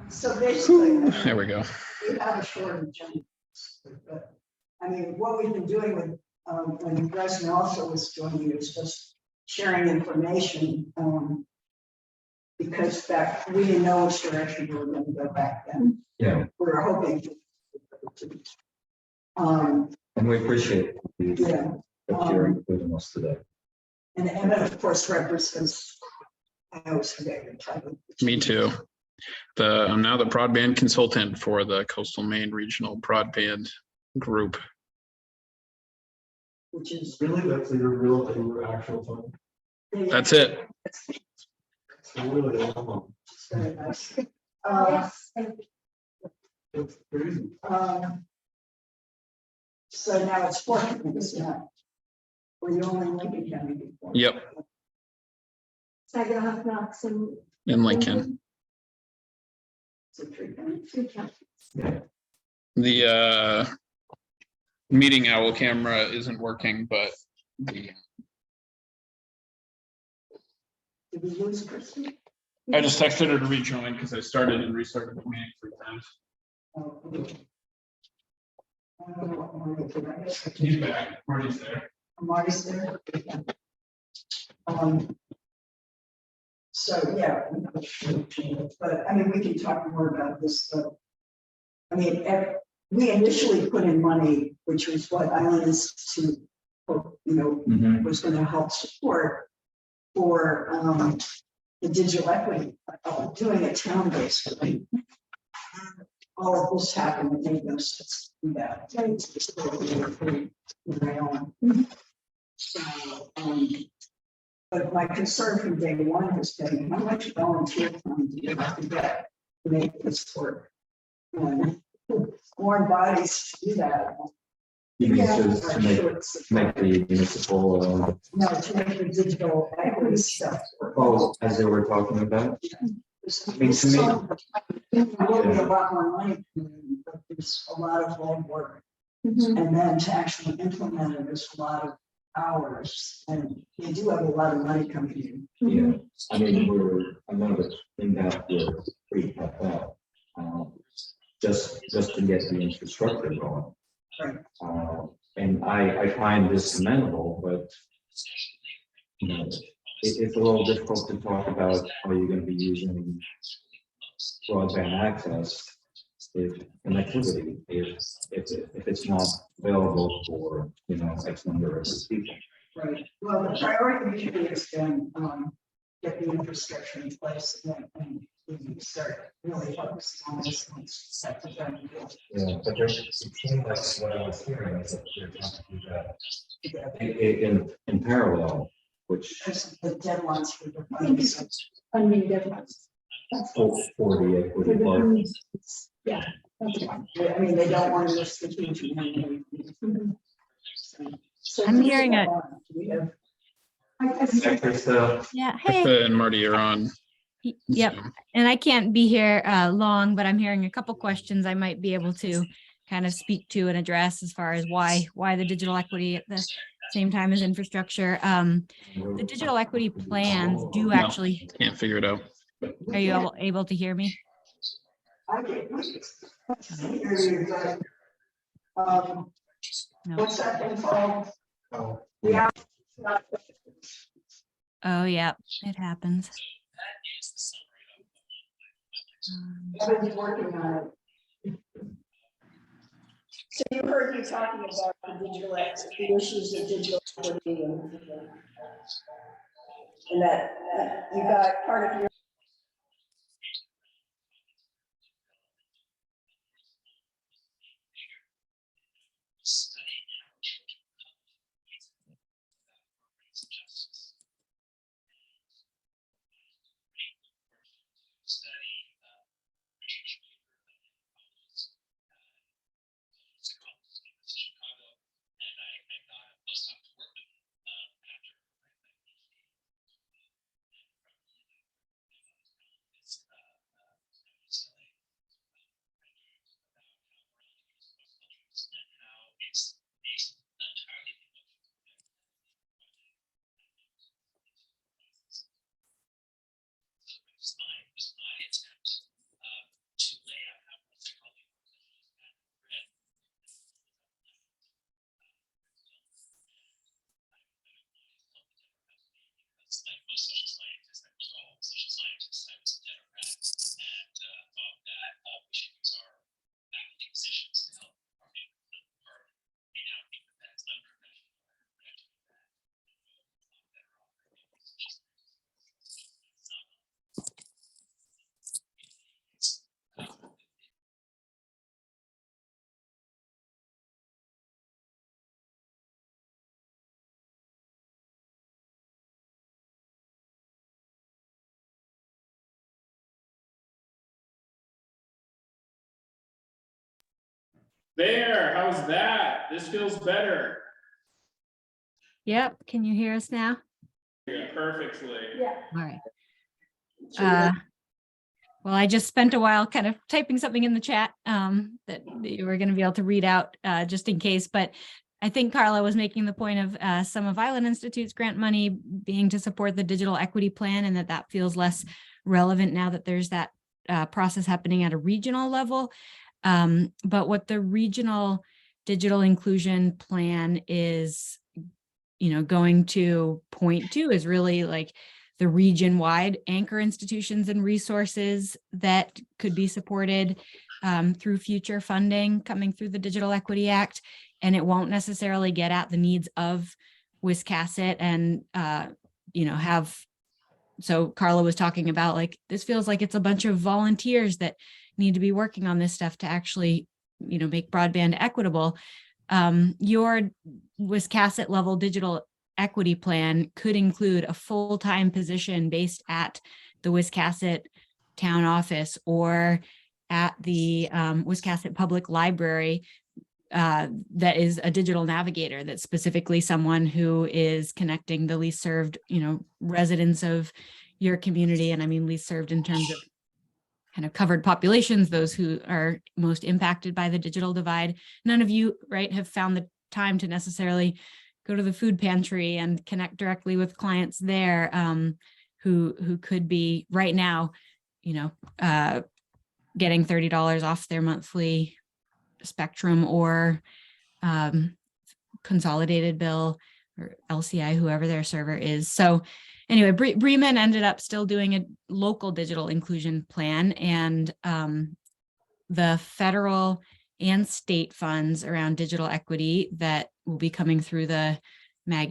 So basically, There we go. we have a shortage. But I mean, what we've been doing with, when Dresden also was joining, is just sharing information. Because that we didn't know which direction we were going to go back then. Yeah. We were hoping to. And we appreciate you Yeah. that you're including us today. And Emmett, of course, represents, I always forget your title. Me too. I'm now the broadband consultant for the Coastal Maine Regional Broadband Group. Which is Really, that's your actual title. That's it. So really, It's very nice. it's crazy. So now it's 4 committees now. Were you only in Lincoln County before? Yep. Saginaw, Knox, and In Lincoln. So 3 counties. 3 counties. Yeah. The meeting owl camera isn't working, but the Did we lose Christie? I just texted her to rejoin because I started and restarted the meeting 3 times. Oh, okay. I don't know what Mario did. I guess I can- He's back. Marty's there. Marty's there. So, yeah, but I mean, we can talk more about this, but I mean, we initially put in money, which was what Island Institute, was going to help support for the digital equity, doing a town-based. All of this happened and made us do that. So, but my concern from day one has been how much volunteer time do you have to get to make this work? More bodies to do that. You mean to make the municipal, No, to make the digital equity stuff work. as they were talking about? There will be a lot more money, but there's a lot of hard work. And then to actually implement it is a lot of hours, and you do have a lot of money coming in. Yeah, I mean, I know that in that we're pretty cut out. Just to get the infrastructure going. Right. And I find this amenable, but it's a little difficult to talk about how you're going to be using broadband access if connectivity if it's not available for X number of people. Right. Well, the priority usually is to get the infrastructure in place and we start really focusing on this and set the ground. Yeah, but it seemed like what I was hearing is that you're trying to do that in parallel, which There's the deadlines for the funds. Funding deadlines. for the equity part. Yeah, that's one. I mean, they don't want to miss the huge money. So I'm hearing it. we have. Yeah. Hey. And Marty, you're on. Yep. Zoom. And I can't be here long, but I'm hearing a couple questions I might be able to kind of speak to and address as far as why the digital equity at the same time as infrastructure. The digital equity plans do actually. Can't figure it out. Are you able to hear me? I get hear you, but No. what's that thing called? Oh, Yeah. Oh, yeah, it happens. Kevin's working on it. So you heard you talking about the digital the issues of digital equity and that you got part of your. There, how's that? This feels better. Yep. Can you hear us now? Yeah, perfectly. Yeah. All right. Well, I just spent a while kind of typing something in the chat that you were going to be able to read out just in case. But I think Carla was making the point of some of Island Institute's grant money being to support the digital equity plan, and that feels less relevant now that there's that process happening at a regional level. But what the regional digital inclusion plan is, going to point to is really like the region-wide anchor institutions and resources that could be supported through future funding coming through the Digital Equity Act. And it won't necessarily get at the needs of Wiscasset and, so Carla was talking about like, this feels like it's a bunch of volunteers that need to be working on this stuff to actually, make broadband equitable. Your Wiscasset level digital equity plan could include a full-time position based at the Wiscasset town office or at the Wiscasset Public Library that is a digital navigator, that's specifically someone who is connecting the least served, residents of your community. And I mean, least served in terms of kind of covered populations, those who are most impacted by the digital divide. None of you, right, have found the time to necessarily go to the food pantry and connect directly with clients there who could be right now, getting $30 off their monthly Spectrum or consolidated bill or LCI, whoever their server is. So anyway, Bremen ended up still doing a local digital inclusion plan, and the federal and state funds around digital equity that will be coming through the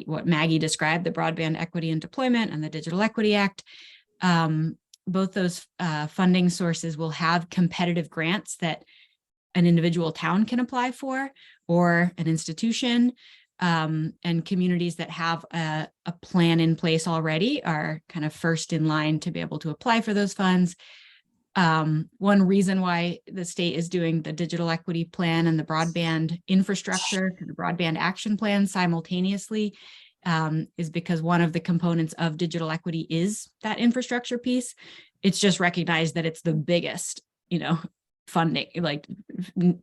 what Maggie described, the Broadband Equity and Deployment and the Digital Equity Act. Both those funding sources will have competitive grants that an individual town can apply for, or an institution, and communities that have a plan in place already are kind of first in line to be able to apply for those funds. One reason why the state is doing the digital equity plan and the broadband infrastructure, the broadband action plan simultaneously, is because one of the components of digital equity is that infrastructure piece. It's just recognized that it's the biggest, funding like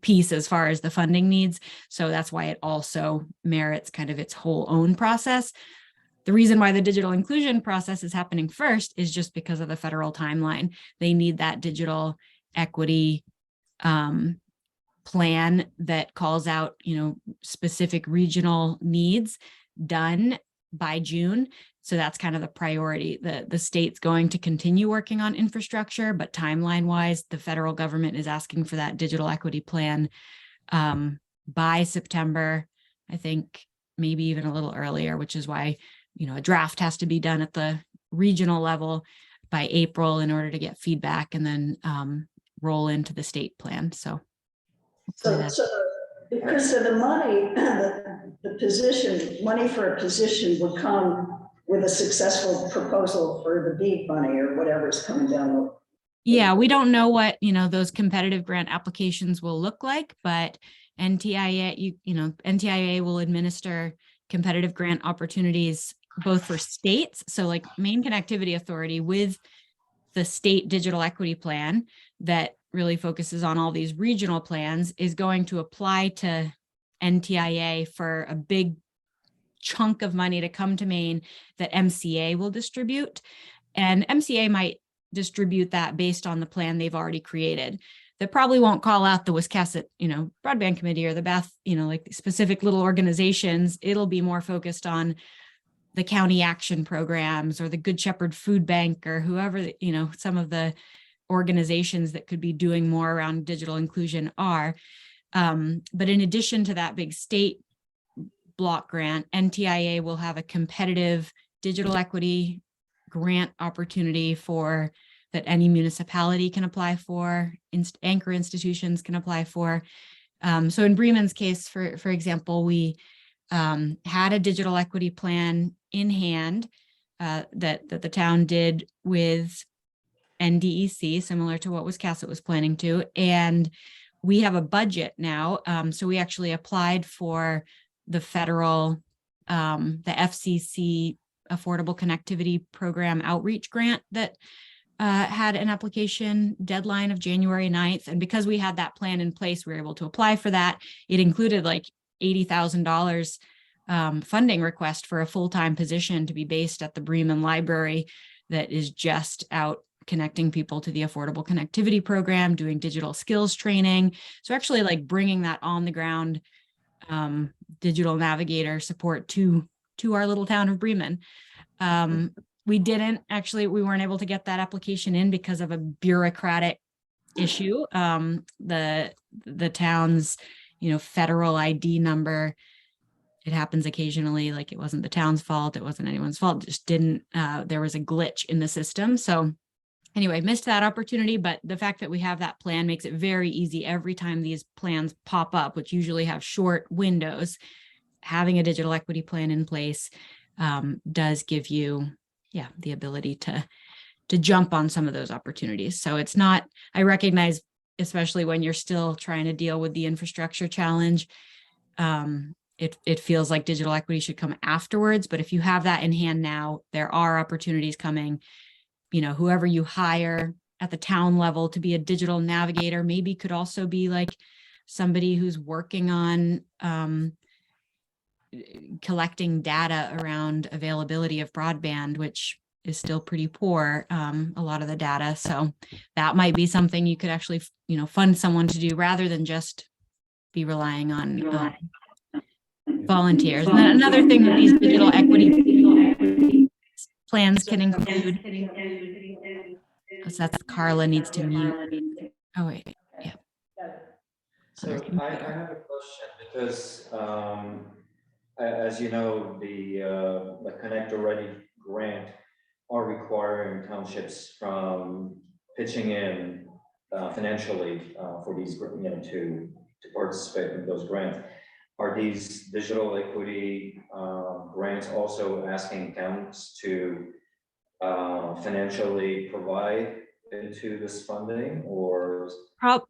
piece as far as the funding needs. So that's why it also merits kind of its whole own process. The reason why the digital inclusion process is happening first is just because of the federal timeline. They need that digital equity plan that calls out, specific regional needs done by June. So that's kind of the priority. The state's going to continue working on infrastructure, but timeline wise, the federal government is asking for that digital equity plan by September, I think maybe even a little earlier, which is why, a draft has to be done at the regional level by April in order to get feedback and then roll into the state plan. So Because of the money, the position, money for a position would come with a successful proposal for the BEAD money or whatever's coming down. Yeah, we don't know what, those competitive grant applications will look like, but NTIA, NTIA will administer competitive grant opportunities both for states. So like Maine Connectivity Authority with the state digital equity plan that really focuses on all these regional plans is going to apply to NTIA for a big chunk of money to come to Maine that MCA will distribute. And MCA might distribute that based on the plan they've already created. That probably won't call out the Wiscasset, Broadband Committee or the Bath, like specific little organizations. It'll be more focused on the county action programs or the Good Shepherd Food Bank or whoever, some of the organizations that could be doing more around digital inclusion are. But in addition to that big state block grant, NTIA will have a competitive digital equity grant opportunity that any municipality can apply for, anchor institutions can apply for. So in Bremen's case, for example, we had a digital equity plan in hand that the town did with NDEC, similar to what Wiscasset was planning to. And we have a budget now. So we actually applied for the federal, the FCC Affordable Connectivity Program outreach grant that had an application deadline of January 9th. And because we had that plan in place, we were able to apply for that. It included like $80,000 funding request for a full-time position to be based at the Bremen Library that is just out connecting people to the Affordable Connectivity Program, doing digital skills training. So actually like bringing that on the ground digital navigator support to our little town of Bremen. We weren't able to get that application in because of a bureaucratic issue. The town's, federal ID number, it happens occasionally, like it wasn't the town's fault, it wasn't anyone's fault, just didn't, there was a glitch in the system. So anyway, missed that opportunity, but the fact that we have that plan makes it very easy every time these plans pop up, which usually have short windows. Having a digital equity plan in place does give you, the ability to jump on some of those opportunities. So it's not, I recognize, especially when you're still trying to deal with the infrastructure challenge, it feels like digital equity should come afterwards. But if you have that in hand now, there are opportunities coming. Whoever you hire at the town level to be a digital navigator maybe could also be like somebody who's working on collecting data around availability of broadband, which is still pretty poor, a lot of the data. So that might be something you could actually, fund someone to do rather than just be relying on volunteers. And then another thing that these digital equity plans can include, so that's Carla needs to mute. Oh, wait, yeah. So I have a question because, as you know, the Connect Already grant are requiring townships from pitching in financially for these, to participate in those grants. Are these digital equity grants also asking towns to financially provide into this funding, or?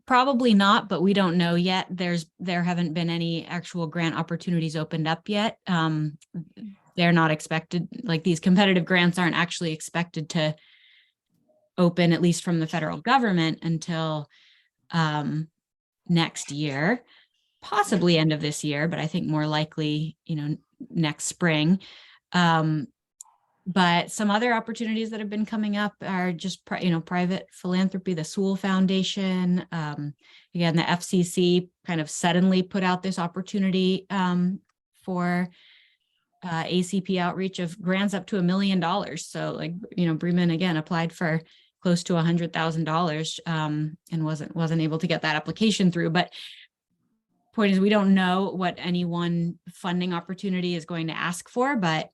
Probably not, but we don't know yet. There haven't been any actual grant opportunities opened up yet. They're not expected, like these competitive grants aren't actually expected to open, at least from the federal government, until next year, possibly end of this year, but I think more likely, next spring. But some other opportunities that have been coming up are just, private philanthropy, the Sewell Foundation. Again, the FCC kind of suddenly put out this opportunity for ACP outreach of grants up to $1 million. So like, Bremen again applied for close to $100,000 and wasn't able to get that application through. But point is, we don't know what any one funding opportunity is going to ask for, but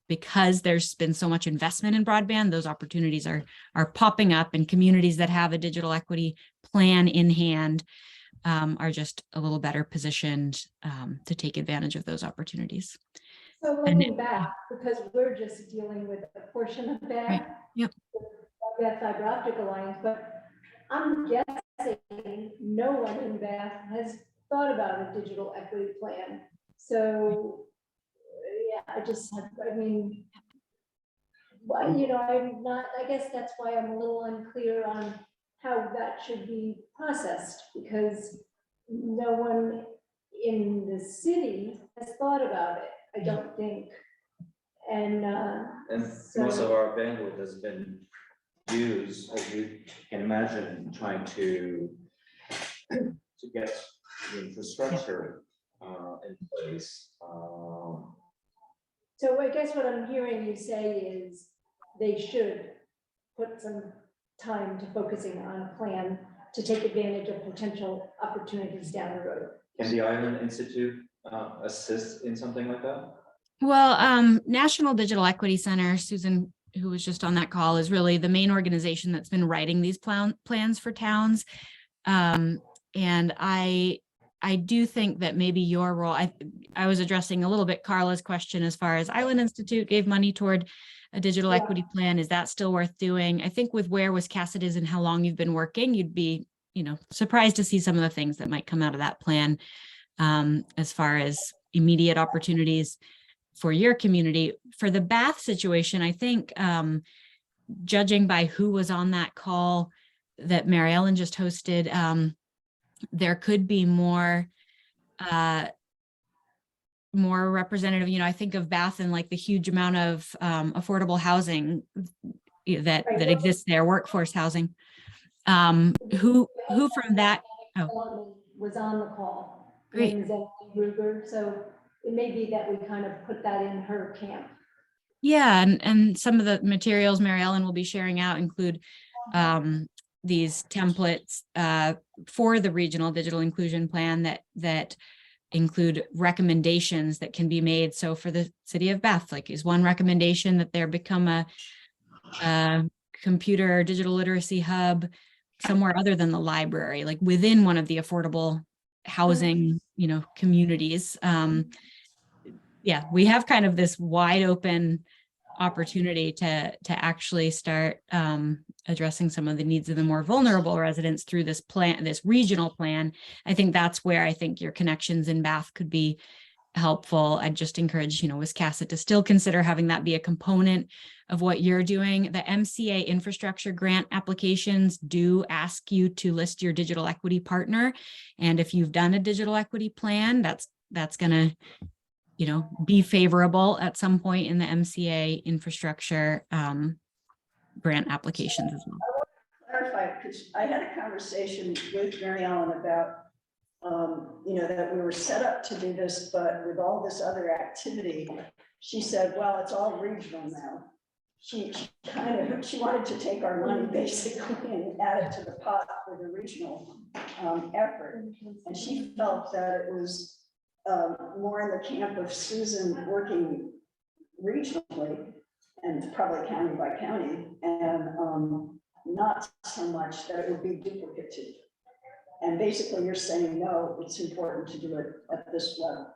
because there's been so much investment in broadband, those opportunities are popping up, and communities that have a digital equity plan in hand are just a little better positioned to take advantage of those opportunities. So looking back, because we're just dealing with a portion of that, right. Yep. that fiber optic alliance, but I'm guessing no one in Bath has thought about a digital equity plan. So yeah, I'm not, I guess that's why I'm a little unclear on how that should be processed, because no one in the city has thought about it, I don't think. And so, most of our bandwidth has been used, as you can imagine, trying to get the infrastructure in place. So I guess what I'm hearing you say is they should put some time to focusing on a plan to take advantage of potential opportunities down the road. Can the Island Institute assist in something like that? Well, National Digital Equity Center, Susan, who was just on that call, is really the main organization that's been writing these plans for towns. And I do think that maybe your role, I was addressing a little bit Carla's question as far as Island Institute gave money toward a digital equity plan. Is that still worth doing? I think with where Wiscasset is and how long you've been working, you'd be, surprised to see some of the things that might come out of that plan as far as immediate opportunities for your community. For the Bath situation, I think judging by who was on that call that Mary Ellen just hosted, there could be more representative, I think of Bath and like the huge amount of affordable housing that exists there, workforce housing. Who from that? Oh, was on the call. Great. Her name is Emily Ruger, so it may be that we kind of put that in her camp. Yeah, and some of the materials Mary Ellen will be sharing out include these templates for the regional digital inclusion plan that include recommendations that can be made. So for the city of Bath, like is one recommendation that there become a computer digital literacy hub somewhere other than the library, like within one of the affordable housing, communities. Yeah, we have kind of this wide open opportunity to actually start addressing some of the needs of the more vulnerable residents through this plan, this regional plan. I think that's where I think your connections in Bath could be helpful. I'd just encourage, Wiscasset to still consider having that be a component of what you're doing. The MCA infrastructure grant applications do ask you to list your digital equity partner. And if you've done a digital equity plan, that's going to be favorable at some point in the MCA infrastructure grant applications as well. Clarify, because I had a conversation with Mary Ellen about, that we were set up to do this, but with all this other activity, she said, well, it's all regional now. She wanted to take our money basically and add it to the pot for the regional effort. And she felt that it was more in the camp of Susan working regionally and probably county by county, and not so much that it would be duplicative. And basically you're saying, no, it's important to do it at this level.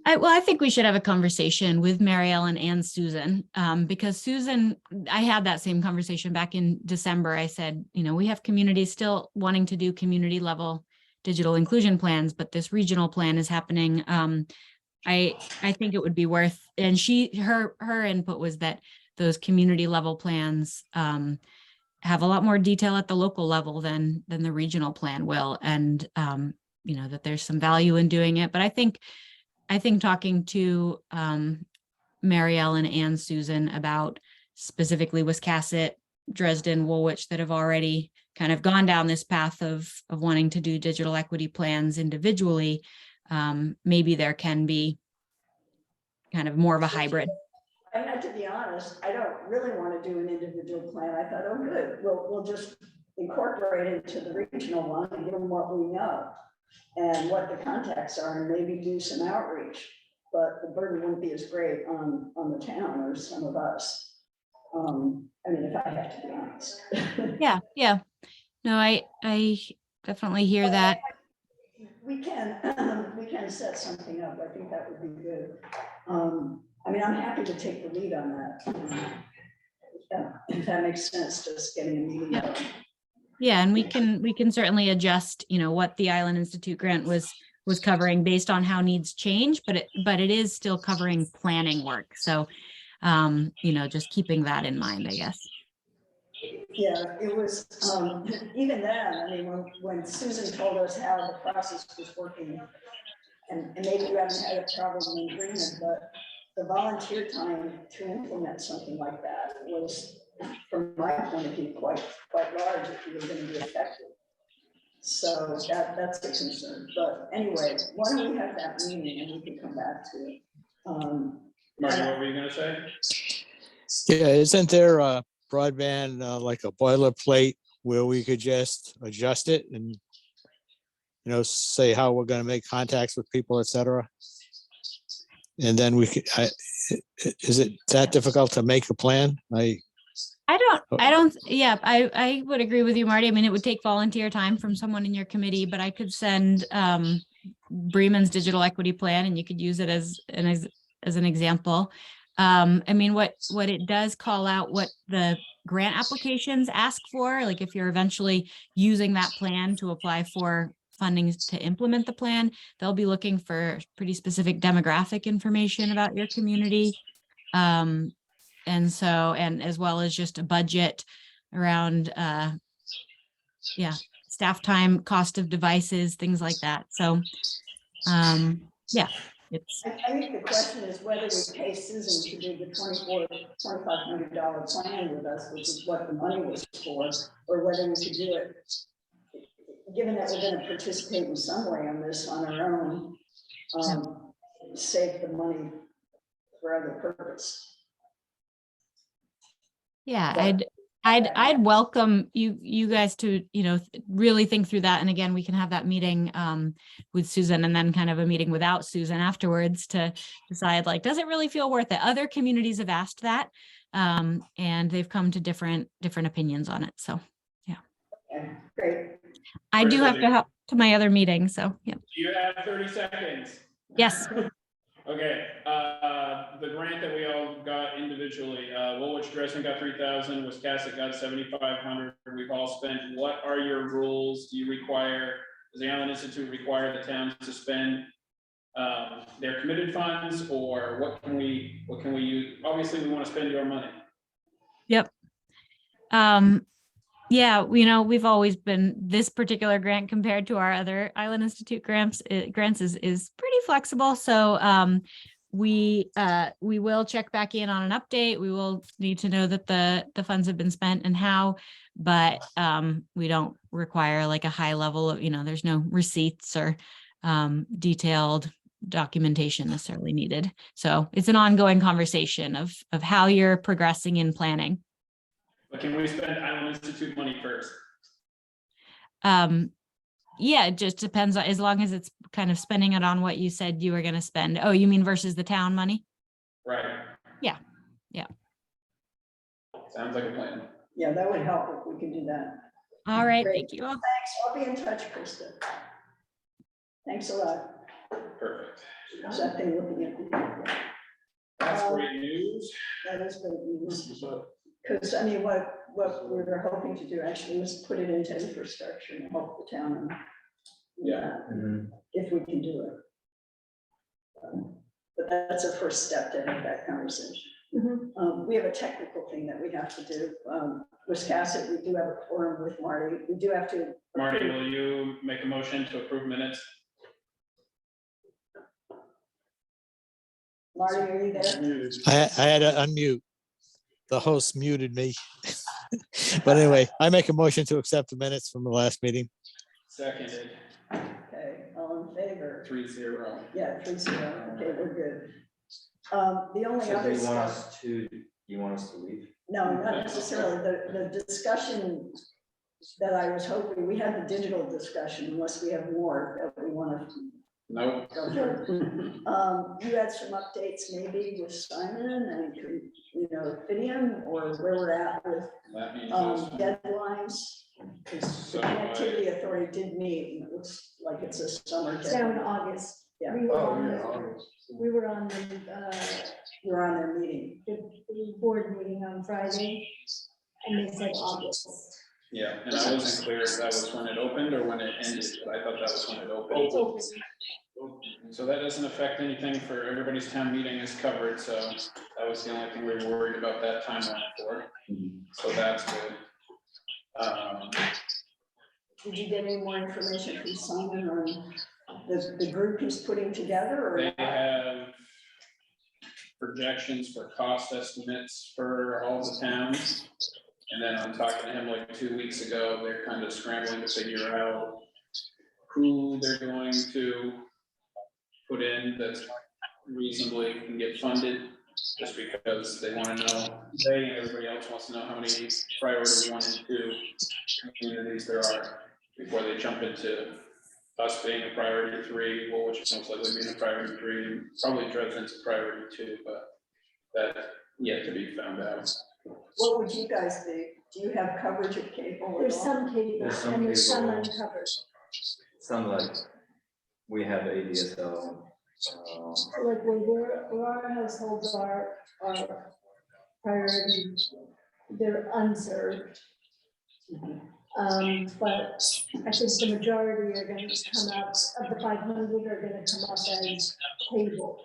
I think we should have a conversation with Mary Ellen and Susan, because Susan, I had that same conversation back in December. I said, we have communities still wanting to do community level digital inclusion plans, but this regional plan is happening. I think it would be worth, and her input was that those community level plans have a lot more detail at the local level than the regional plan will, and that there's some value in doing it. But I think talking to Mary Ellen and Susan about specifically Wiscasset, Dresden, Woolwich that have already kind of gone down this path of wanting to do digital equity plans individually, maybe there can be kind of more of a hybrid. I had to be honest, I don't really want to do an individual plan. I thought, oh, good, we'll just incorporate it into the regional one and give them what we know and what the contacts are, and maybe do some outreach. But the burden wouldn't be as great on the town or some of us. If I have to be honest. Yeah. No, I definitely hear that. We can set something up. I think that would be good. I'm happy to take the lead on that. If that makes sense, just getting a meeting. Yep. Yeah, and we can certainly adjust, what the Island Institute grant was covering based on how needs change, but it is still covering planning work. So, just keeping that in mind, I guess. Yeah, it was, even then, when Susan told us how the process was working, and maybe you haven't had a problem in agreement, but the volunteer time to implement something like that was, from my point of view, quite large if you were going to be effective. So that's a concern. But anyway, why don't we have that meeting and we can come back to it. Marty, what were you gonna say? Yeah, isn't there a broadband, like a boilerplate where we could just adjust it and, say how we're gonna make contacts with people, et cetera? And then is it that difficult to make a plan? Yeah, I would agree with you, Marty. I mean, it would take volunteer time from someone in your committee, but I could send Bremen's digital equity plan and you could use it as an example. I mean, what it does call out what the grant applications ask for, like if you're eventually using that plan to apply for funding to implement the plan, they'll be looking for pretty specific demographic information about your community. And as well as just a budget around, staff time, cost of devices, things like that. So, yeah, it's. I think the question is whether we pay Susan to do the $2,500 plan with us, which is what the money was for, or whether we could do it, given that we're going to participate in some way on this on our own, save the money for other purpose. Yeah, I'd welcome you guys to, really think through that. And again, we can have that meeting with Susan and then kind of a meeting without Susan afterwards to decide, like, does it really feel worth it? Other communities have asked that, and they've come to different opinions on it. So, yeah. Okay, great. I do have to hop to my other meeting. So, yeah. You have 30 seconds. Yes. Okay, the grant that we all got individually, Woolwich Dressing got 3,000, Wiscasset got 7,500. We've all spent. What are your rules? Do you require, does the Allen Institute require the towns to spend their committed funds, or what can we use? Obviously, we want to spend your money. Yep. Yeah, we've always been, this particular grant compared to our other Island Institute grants is pretty flexible. So we will check back in on an update. We will need to know that the funds have been spent and how, but we don't require like a high level of, there's no receipts or detailed documentation necessarily needed. So it's an ongoing conversation of how you're progressing in planning. But can we spend Island Institute money first? Yeah, it just depends on, as long as it's kind of spending it on what you said you were going to spend. Oh, you mean versus the town money? Right. Yeah. Sounds like a plan. Yeah, that would help if we could do that. All right. Great. Thank you all. Thanks. I'll be in touch, Krista. Thanks a lot. Perfect. Is that thing looking at me? That's great news. That is great news. Because I mean, what we were hoping to do actually was put it into infrastructure and help the town. If we can do it. But that's a first step to have that conversation. We have a technical thing that we have to do. Wiscasset, we do have a forum with Marty. We do have to. Marty, will you make a motion to approve minutes? Marty, are you there? I had to unmute. The host muted me. But anyway, I make a motion to accept the minutes from the last meeting. Seconded. Okay, all in favor? 3-0. Yeah, 3-0. Okay, we're good. The only So do other you want stuff, us to, leave? no, not necessarily. The discussion that I was hoping, we had the digital discussion, unless we have more that we want to Nope. go through. You had some updates maybe with Simon and, Fidium, or where we're at with That means deadlines. Because the Connectivity Authority did meet, and it looks like it's a summer It's down in deadline. August. Yeah. We were on We're on their meeting. the board meeting on Friday, and they said August. yeah, and I wasn't clear if that was when it opened or when it ended, but I thought that was when it opened. It's open. So that doesn't affect anything for everybody's town meeting is covered, so that was the only thing we were worried about that timeline for. So that's good. Did you get any more information from Simon on the group he's putting together, or? They have projections for cost estimates for all the towns. And then I'm talking to him like 2 weeks ago, they're kind of scrambling to figure out who they're going to put in that's reasonably can get funded just because they want to know, they and everybody else wants to know how many priority 1 and 2 communities there are before they jump into us being a priority 3, well, which is most likely being a priority 3, and probably Dresden's a priority 2, but that's yet to be found out. What would you guys be? Do you have coverage of cable? There's some cable There's some and there's some cable. uncovered. Some like, we have ADSL. So like where our households are priority, they're unserved. But I think the majority are going to come up, of the 500 are going to come up as cable.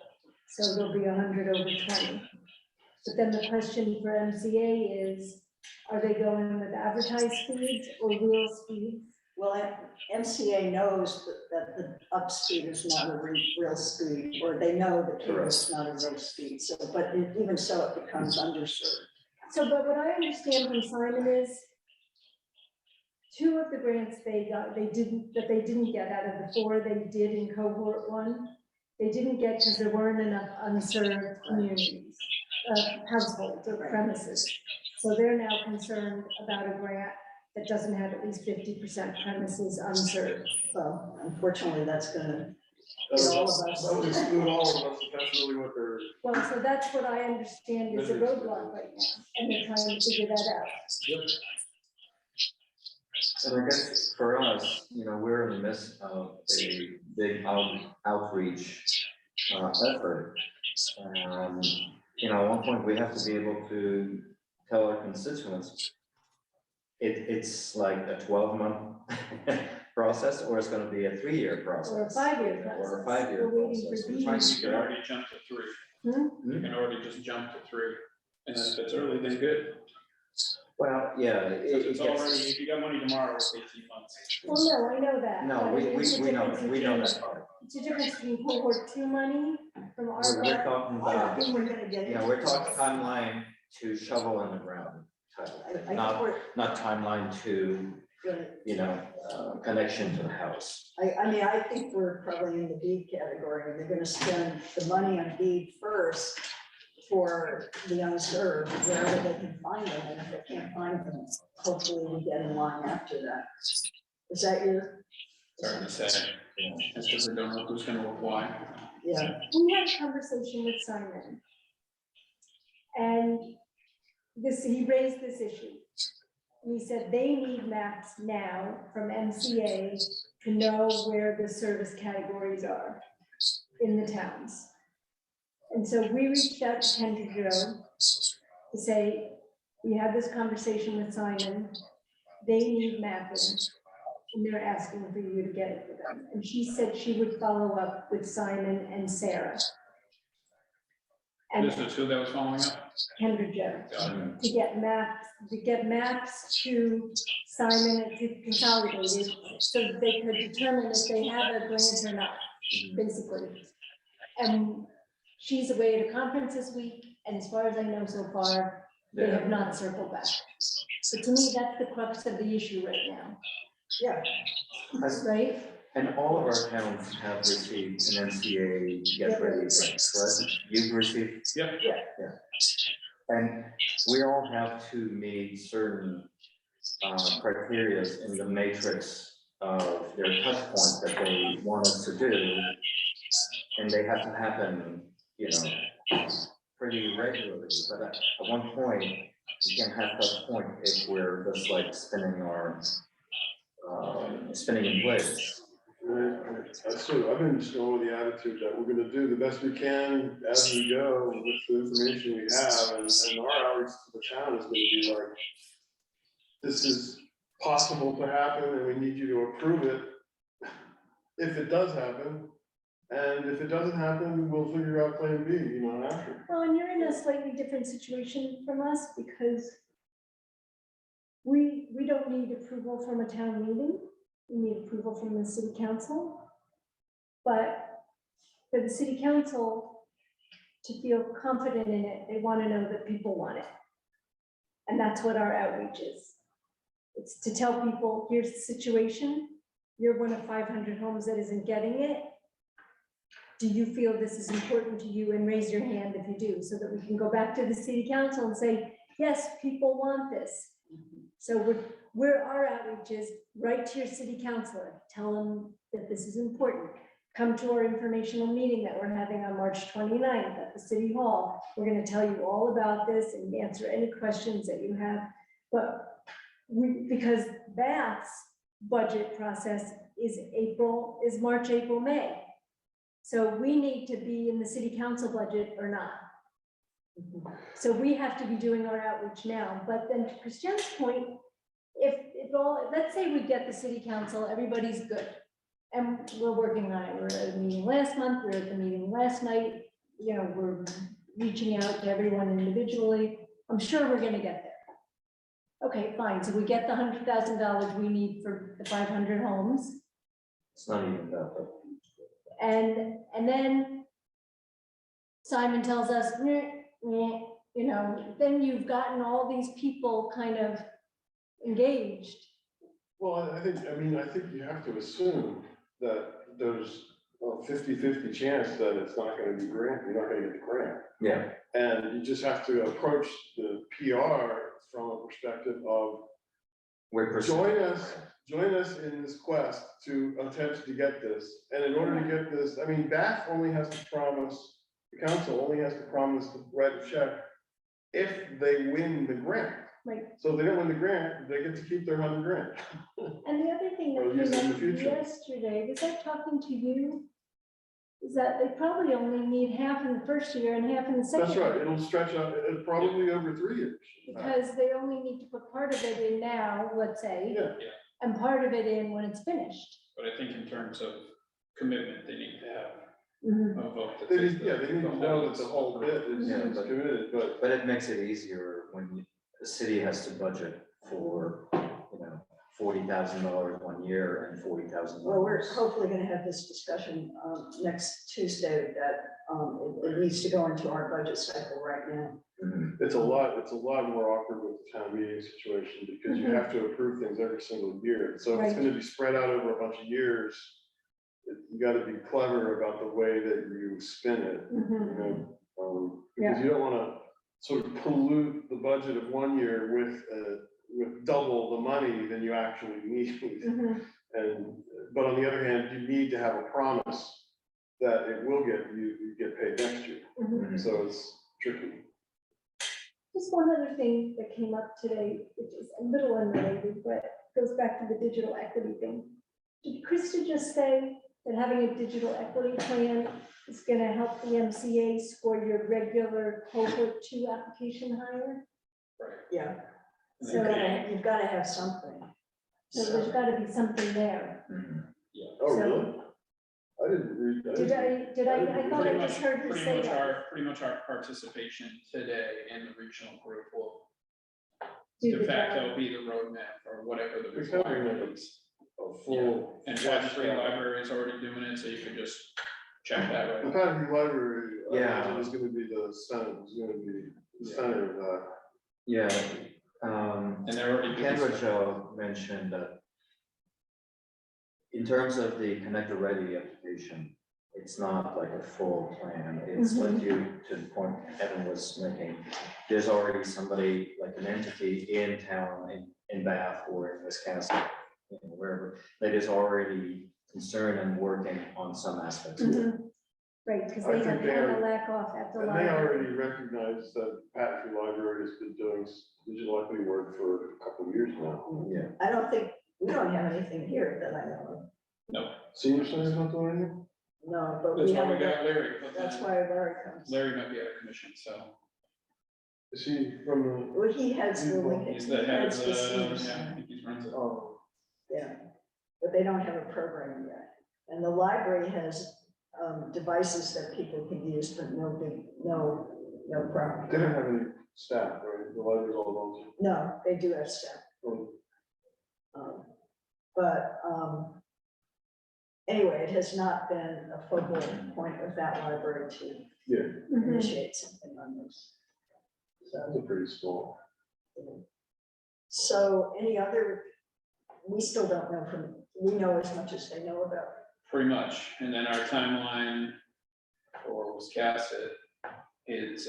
So there'll be 100 over 20. But then the question for MCA is, are they going with advertised speeds or real speeds? Well, MCA knows that the up speed is not a real speed, or they know that cable is not a real speed. So, but even so, it becomes underserved. So, but what I understand from Simon is 2 of the grants they got, they didn't get out of the 4 they did in cohort 1. They didn't get because there weren't enough unserved communities, households or premises. So they're now concerned about a grant that doesn't have at least 50% premises unserved. So unfortunately, that's gonna That hit would all of us. that would exclude all of us, if that's really what they're. Well, so that's what I understand is a roadblock right now, and they're trying to figure that out. And I guess for us, we're in the midst of a big outreach effort. At one point we have to be able to tell our constituents it's like a 12-month process, or it's going to be a 3-year process. Or a 5-year process. Or a 5-year We're waiting process. for We're trying to these. You figure can out- already jump to 3. Hmm? You can already just jump to 3, and then if it's early, then good. Well, yeah, If it's already, gets, if you got money tomorrow, it's 18 months. Well, no, I know that. no, but we it's the know difference we know between- that part. It's the difference between cohort 2 money from our. We're talking I about, think we're gonna get. we're talking timeline to shovel in the ground, type of I thing, think not we're timeline to gonna, connection to the house. I think we're probably in the BEAD category. They're gonna spend the money on BEAD first for the unserved, wherever they can find them, and if they can't find them, hopefully we get in line after that. Is that your? Hard to say. It's because they don't know who's going to apply. Yeah, We had a conversation with Simon. And he raised this issue. And he said they need maps now from MCA to know where the service categories are in the towns. And so we reached out to Kendra Joe to say, we had this conversation with Simon, they need mapping, and they're asking for you to get it for them. And she said she would follow up with Simon and Sarah. And This is who that was following up. Kendra Joe, Got it. to get maps to Simon and to Consolidated, so that they could determine if they have a grant or not, basically. And she's away at a conference this week, and as far as I know so far, they have not circled back. So to me, that's the crux of the issue right now, yeah. right? And all of our towns have received an MCA get ready grant, correct? You've received? Yep. Yeah. And we all have to meet certain criteria in the matrix of their touch points that they want us to do. And they have to happen, pretty regularly. But at one point, you can't have touch point if we're just like spinning in place. That's true. I've been just going with the attitude that we're gonna do the best we can as we go with the information we have, and our outreach to the town is gonna be like, this is possible to happen, and we need you to approve it if it does happen. And if it doesn't happen, we'll figure out plan B, after. Well, and you're in a slightly different situation from us, because we don't need approval from a town meeting. We need approval from the city council. But for the city council to feel confident in it, they want to know that people want it. And that's what our outreach is. It's to tell people, here's the situation. You're one of 500 homes that isn't getting it. do you feel this is important to you, and raise your hand if you do, so that we can go back to the city council and say, yes, people want this. So where our outreach is, write to your city councilor, tell them that this is important. Come to our informational meeting that we're having on March 29th at the City Hall. We're gonna tell you all about this and answer any questions that you have. But because Bath's budget process is March, April, May. So we need to be in the city council budget or not. So we have to be doing our outreach now, but then to Christian's point, let's say we get the city council, everybody's good. And we're working on it. We were at a meeting last month, we were at the meeting last night, you know, we're reaching out to everyone individually. I'm sure we're gonna get there. Okay, fine, so we get the $100,000 we need for the 500 homes. It's not even that, but And then Simon tells us, "Meh, meh," you know, then you've gotten all these people kind of engaged. Well, I think you have to assume that there's a 50-50 chance that it's not gonna be grant, you're not gonna get the grant. yeah, And you just have to approach the PR from a perspective of, we're join us in this quest to attempt to get this. And in order to get this, I mean, Bath only has to promise, the council only has to promise to write a check if they win the grant. Right. So if they don't win the grant, they get to keep their $100,000. And the other thing Or that use it in came the up future. yesterday, was I talking to you? Is that they probably only need half in the first year and half in the second. That's right, year, it'll stretch out, it'll probably over 3 years. because they only need to put part of it in now, let's say. Yeah. And part of it in when it's finished. But I think in terms of commitment, they need to have Mhm. a vote. that They says need, yeah, they need to know that the whole bit is Yeah, is but- committed, but but it makes it easier when the city has to budget for, $40,000 one year and $40,000. Well, we're hopefully gonna have this discussion, next Tuesday, that, it needs to go into our budget cycle right now. Mhm. it's a lot more awkward with the town meeting situation because you have to approve things every single year. So if it's Right. gonna be spread out over a bunch of years, you gotta be clever about the way that you spin it, Mhm. because you don't wanna sort of pollute the budget of one year with double the money than you actually need. Mhm. But on the other hand, you need to have a promise that it will you get paid next year. Mhm. So it's tricky. Just one other thing that came up today, which is a little unrelated, but goes back to the digital equity thing. Did Krista just say that having a digital equity plan is gonna help the MCA score your regular cohort 2 application higher? Yeah, So you've gotta have something. so there's gotta be something there. Mhm. Oh, So- really? I didn't read that. I thought I just heard her Pretty say much that. pretty much our participation today in the regional group will Do de the facto job. be the roadmap or whatever the It's having requirement is. a full. And Patrick Free Library is already doing it, so you can just check that The right. Patrick Library, I Yeah. imagine is gonna be the center of that. Yeah, And they're already doing Kendra stuff. Joe mentioned that in terms of the Connector Ready application, it's not like a full plan. It's like to the point Evan was making, there's already somebody, like an entity in town, in Bath or in Wisconsin, wherever, that is already concerned and working on some aspects. of it. Mhm. Right, because I they think have they had a are- lack off at the And they already library. recognize that Patrick Library has been doing digital equity work for a couple of years now. Yeah, I don't think, we don't have anything here that I know Senior Center's not doing anything? of. No, but That's we why we have, got Larry. but that's then why Larry comes. Larry might be out of commission, so Is he from the? Well, he has the Lincoln. he's he the head of has the, the senior yeah, I center. think he runs it. Oh, Yeah, but they don't have a program yet. And the library has devices that people can use, but no they problem. don't have any staff, right? The library's all volunteer. No, they do have staff. Oh, But anyway, it has not been a focal point of that library to Yeah, Mhm. initiate something on this. they're pretty small. So any other, we still don't know we know as much as they know about. Pretty much, and then our timeline or was casted, it's,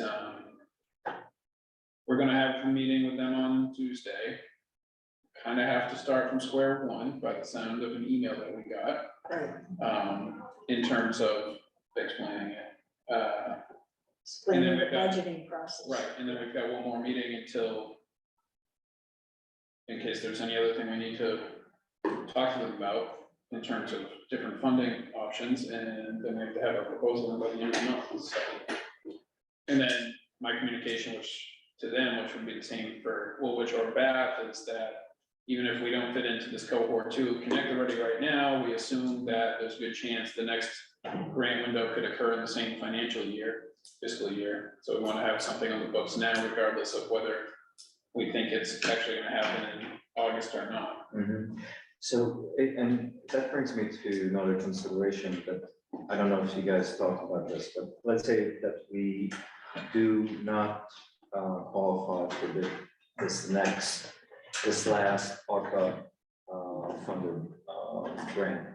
we're gonna have a meeting with them on Tuesday. Kind of have to start from square one by the sound of an email that we got, Right. in terms of explaining it. Explaining the we've got- budgeting process. Right, and then we've got one more meeting until, in case there's any other thing we need to talk to them about in terms of different funding options, and then we have to have a proposal in by the end of the month. So, and then my communication, which to them, which would be the same for Woolwich or Bath, is that even if we don't fit into this cohort 2 Connect Ready right now, we assume that there's a good chance the next grant window could occur in the same financial year, fiscal year. So we want to have something on the books now, regardless of whether we think it's actually going to happen in August or not. So, and that brings me to another consideration that I don't know if you guys talked about this, but let's say that we do not qualify for this last ARPA funded grant.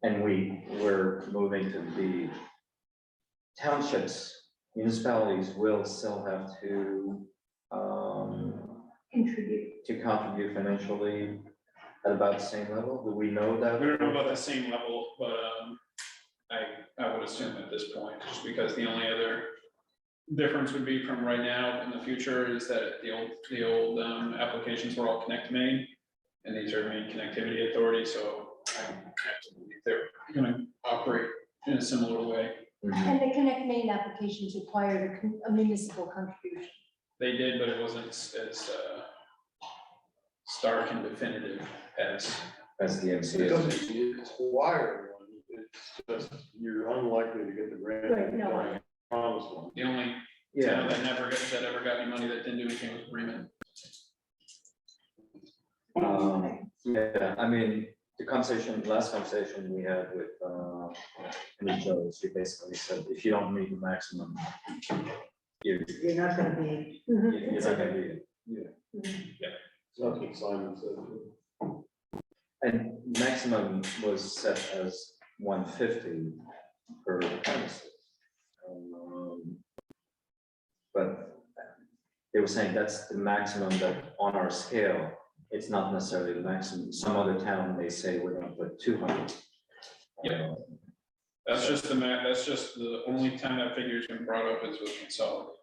And we're moving to the townships, municipalities will still have to contribute financially at about the same level. Do we know that? We don't know about the same level, but I would assume at this point, just because the only other difference would be from right now in the future is that the old applications were all Connect Main, and these are main connectivity authority, so I have to believe they're gonna operate in a similar way. And the Connect Main applications required a municipal contribution. They did, but it wasn't as stark and definitive as. the It MCA. doesn't require one, it's just, you're unlikely to get the grant. Right, no. Promise one. The only Yeah, town that ever got any money that didn't do anything was Bremen. yeah, I mean, last conversation we had with Joe, she basically said, if you don't meet the maximum, you're You're not gonna be, you're not gonna be, So that's what Simon said. and maximum was set as 150 per premises. But they were saying that's the maximum that on our scale, it's not necessarily the maximum. Some other town may say we're gonna put 200. Yeah. That's just the only time that figure's been brought up is with Consolidated.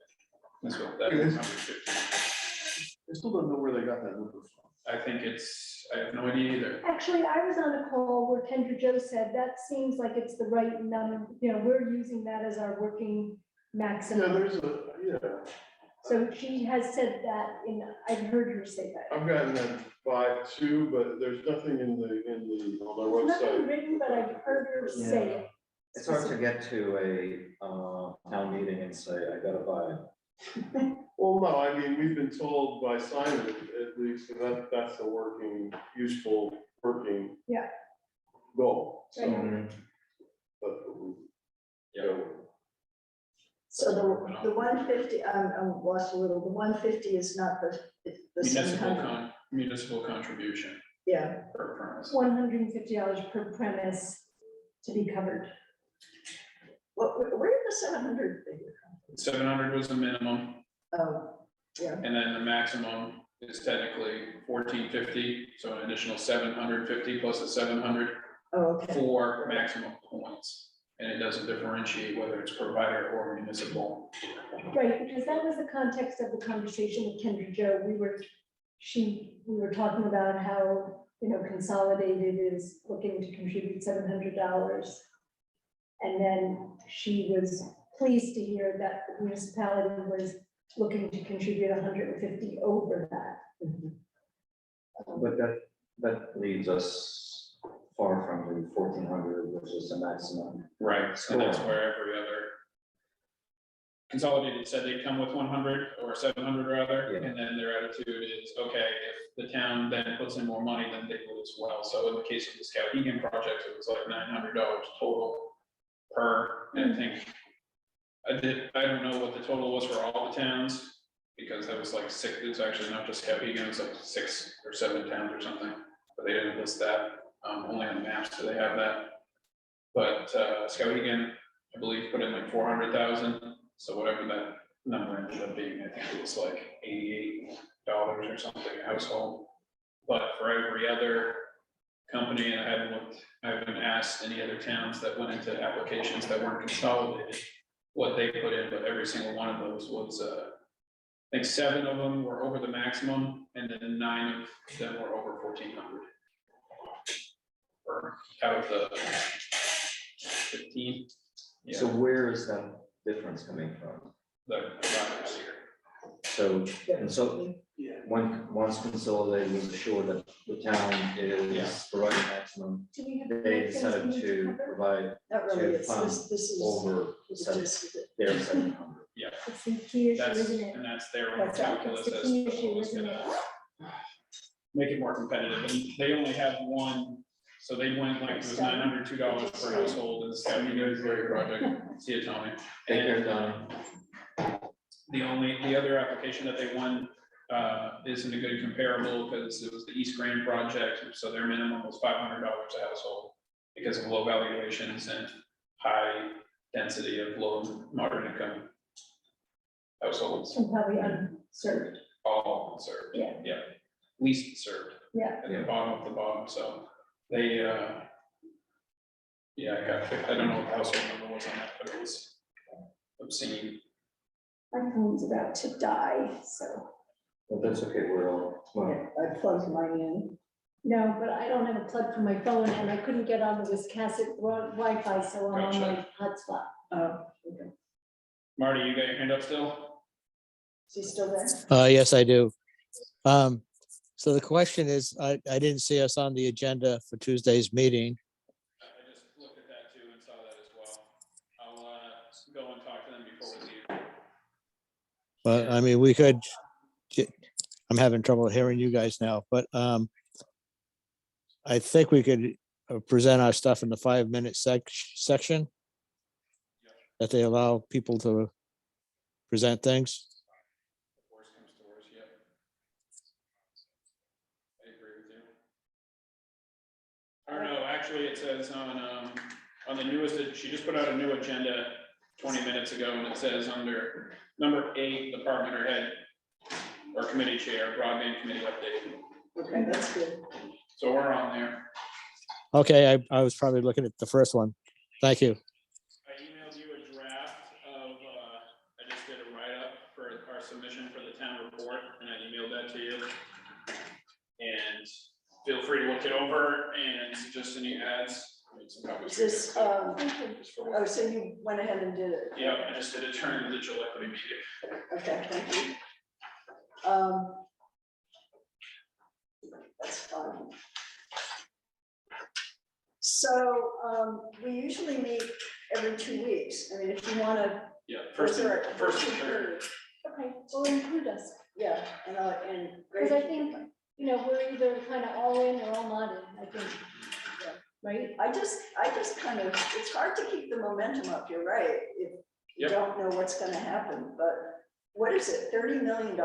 That's what that It is. 150. I still don't know where they got that number from. I think I have no idea either. Actually, I was on a call where Kendra Jo said that seems like it's the right number, we're using that as our working Yeah, maximum. there's So she has said that I've heard her say that. I've gotten that by 2, but there's nothing on their Nothing website. written, but I've heard her say it. It's hard to get to a town meeting and say, I gotta buy it. Well, no, I mean, we've been told by Simon at least, that that's a useful working. Yeah. Goal, so, Right. but Yeah. so the 150, I'm lost a little, the 150 is not the 700. Municipal contribution Yeah, per premise. $150 per premise to be covered. where did the 700 figure come 700 was the minimum, from? Oh, and then the maximum is technically 1450, so an additional 750 plus the 700 oh, okay. for maximum points. And it doesn't differentiate whether it's provider or municipal. Right, because that was the context of the conversation with Kendra Jo. We were talking about how, Consolidated is looking to contribute $700. And then she was pleased to hear that the municipality was looking to contribute 150 over that. But that leaves us far from the 1400, which is the maximum. Right. And that's where every other Consolidated said they'd come with 100 or 700 rather, Yeah. and then their attitude is, okay, if the town then puts in more money, then they will as well. So in the case of the Skowhegan project, it was like $900 total per, and I think I don't know what the total was for all the towns, because that was like 6, it's actually not just Skowhegan, it's like 6 or 7 towns or something, but they didn't list that, only on the maps do they have that. But Skowhegan I believe, put in like 400,000, so whatever that number ended up being, I think it was like $88 or something a household. But for every other company, and I haven't asked any other towns that went into applications that weren't consolidated, what they put in, but every single one of those was, I think 7 of them were over the maximum, and then 9 of them were over 1,400. Or out of the 15. Yeah, So where is that difference coming from? the providers here. So, and so, once consolidated, was assured that the town is providing maximum, Do we have they other things we decided need to cover? provide Not really, to it's fund this is. over the seven, gist of it. their 700. It's the key issue, That's, isn't it? and that's their own That's right, calculus that's as the key to issue, what's isn't gonna it? make it more competitive, and they only have one, so they went like, it was $902 per household, and Scott, you guys for your project, see it, Tony. Take care, And, Donnie. the other application that they won, isn't a good comparable, because it was the East Grand project, so their minimum was $500 a household, because of low valuations and high density of low moderate income households, And probably unserved. all served. Yeah. Least served. Yeah. At the bottom of the bottom, so they, yeah, I don't know what the household number was on that, but it was obscene. My phone's about to die, so, Well, that's okay, we're all, well, I plugged mine in. no, but I don't have a plug for my phone, and I couldn't get on the Wiscasset Wi-Fi, so I'm on my hotspot. Okay. Marty, you got your hand up still? Is he still there? Yes, I do. So the question is, I didn't see us on the agenda for Tuesday's meeting. I just looked at that too and saw that as well. I'll, go and talk to them before we leave. But I mean, we could, I'm having trouble hearing you guys now, but I think we could present our stuff in the 5-minute section. That they allow people to present things. Worst comes to worst, yeah. I agree with you. I don't know, actually, it says on the newest, she just put out a new agenda 20 minutes ago, and it says under number 8, department or head or committee chair, broadband committee update. Okay, that's good. So we're on there. Okay, I was probably looking at the first one. Thank you. I emailed you a draft of, I just did a write-up for our submission for the town report, and I emailed that to you. And feel free to look it over and suggest any adds. I made some copies Is for you this, guys, too, just for oh, what- so you went ahead and did it? Yeah, I just did it during the digital equity meeting. Okay, thank you. That's fine. So, we usually meet every 2 weeks. I mean, if you wanna. Yeah, first and third. Okay, well, include us, Yeah, and because I think, you know, we're either kind of all in or all not in, I think. Yeah. Right? I just kind of, it's hard to keep the momentum up, you're right, if you Yep. don't know what's gonna happen, but what is it, $30 million?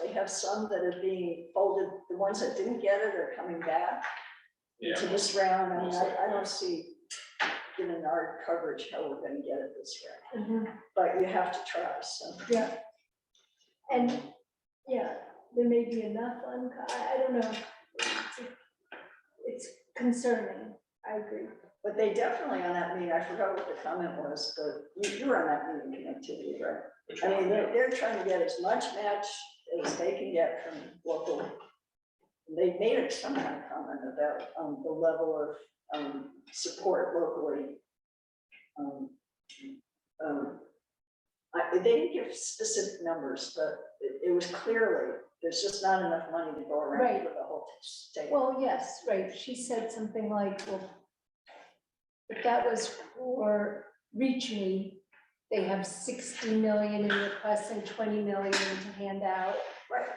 They have some that are being folded, the ones that didn't get it are coming back Yeah. into this round. I mean, most I likely. don't see, given our coverage, how we're gonna get it this round, Mhm. but you have to try, so. Yeah. And, yeah, there may be enough, I don't know. It's concerning, I agree. But they definitely on that meeting, I forgot what the comment was, but you were on that meeting, connectivity, right? Which I mean, one? they're trying to get as much match as they can get from local. They made some kind of comment about the level of support locally. They didn't give specific numbers, but it was clearly, there's just not enough money to go around Right. for the whole state. Well, yes, right, she said something like, well, if that was for Reach Me, they have 60 million in requests and 20 million to hand out. Right.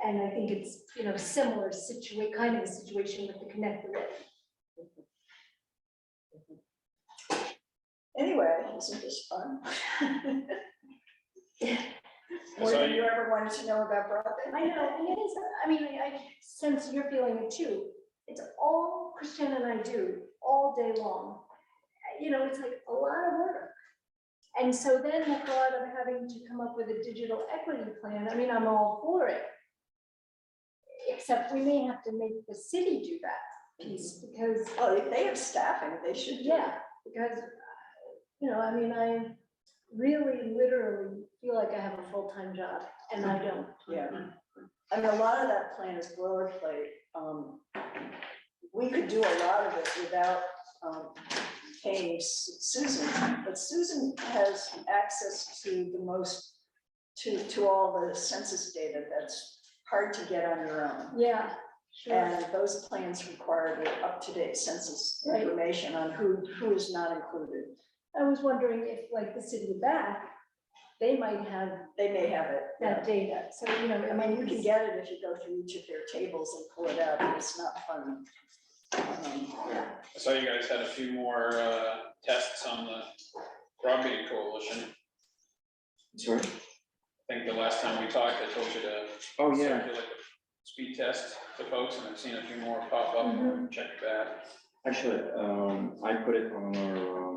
And I think it's, you know, similar kind of a situation with the Connect the Red. Anyway, isn't this fun? More So than you- you ever wanted to know about broadband? I know, and it is, I mean, I sense you're feeling it too. It's all Christian and I do all day long. You know, it's like a lot of work. And so then the thought of having to come up with a digital equity plan, I mean, I'm all for it. Except we may have to make the city do that piece because, Well, if they have staffing, they should. do it. yeah, because, you know, I mean, I really literally feel like I have a full-time job and I don't. Yeah. I mean, a lot of that plan is boilerplate. We could do a lot of it without paying Susan, but Susan has access to the most, to all the census data that's hard to get on your own. Yeah, sure. And those plans require the up-to-date census Right. information on who is not included. I was wondering if like the city of Bath, they might have They may have it. that data. So, you know, I mean, you can get it if you go through each of their tables and pull it out, but it's not fun. I saw you guys had a few more tests on the Broadband Coalition. Sorry? I think the last time we talked, I told you to Oh, yeah. circulate the speed test to folks, and I've seen a few more pop up. Mhm. Check that. Actually, I put it on our,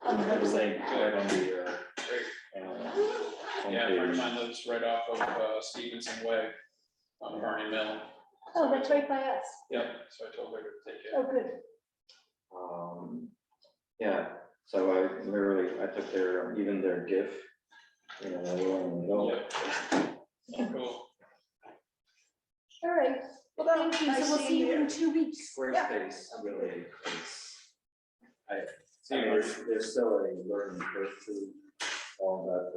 On the website. link right on the, Great. Yeah, homepage. a friend of mine lives right off of Stevenson Way on Barney Mill. Oh, that's right by us. Yep, so I told her to take it. Oh, good. Yeah, so I took their, even their GIF, you know, they were on the middle. Yep. Cool. All right. Well, Thank you. So we'll see you in 2 weeks. Squarespace really is, I mean, there's still a learning curve to all that.